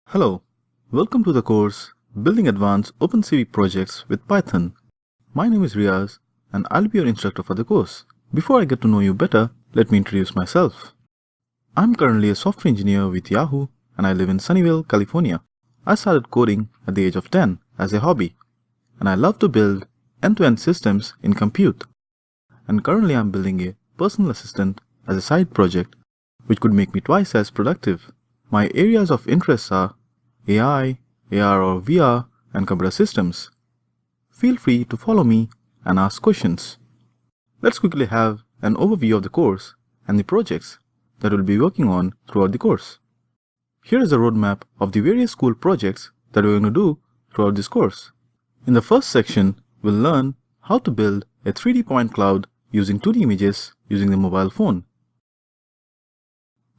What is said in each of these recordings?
Hello, welcome to the course Building Advanced OpenCV Projects with Python. My name is Riaz and I'll be your instructor for the course. Before I get to know you better, let me introduce myself. I'm currently a software engineer with Yahoo and I live in Sunnyvale, California. I started coding at the age of 10 as a hobby, and I love to build end-to-end systems in compute. And currently I'm building a personal assistant as a side project which could make me twice as productive. My areas of interest are AI, AR or VR, and computer systems. Feel free to follow me and ask questions. Let's quickly have an overview of the course and the projects that we'll be working on throughout the course. Here is a roadmap of the various cool projects that we're going to do throughout this course. In the first section, we'll learn how to build a 3D point cloud using 2D images using the mobile phone.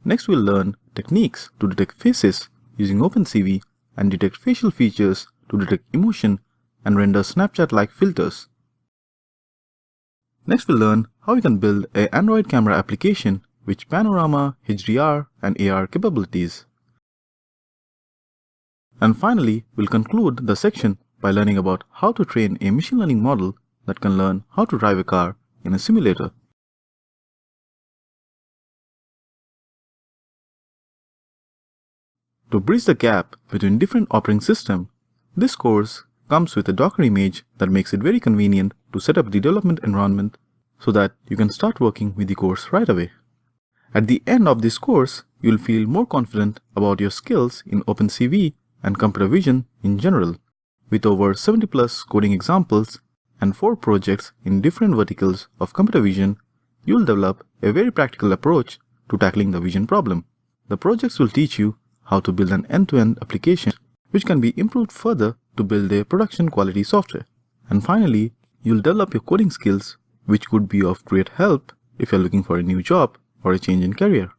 Next, we'll learn techniques to detect faces using OpenCV and detect facial features to detect emotion and render Snapchat-like filters. Next, we'll learn how you can build an Android camera application with panorama, HDR, and AR capabilities. And finally, we'll conclude the section by learning about how to train a machine learning model that can learn how to drive a car in a simulator. To bridge the gap between different operating systems, this course comes with a Docker image that makes it very convenient to set up the development environment so that you can start working with the course right away. At the end of this course, you'll feel more confident about your skills in OpenCV and computer vision in general. With over 70 plus coding examples and 4 projects in different verticals of computer vision, you'll develop a very practical approach to tackling the vision problem. The projects will teach you how to build an end-to-end application which can be improved further to build a production quality software. And finally, you'll develop your coding skills which could be of great help if you're looking for a new job or a change in career.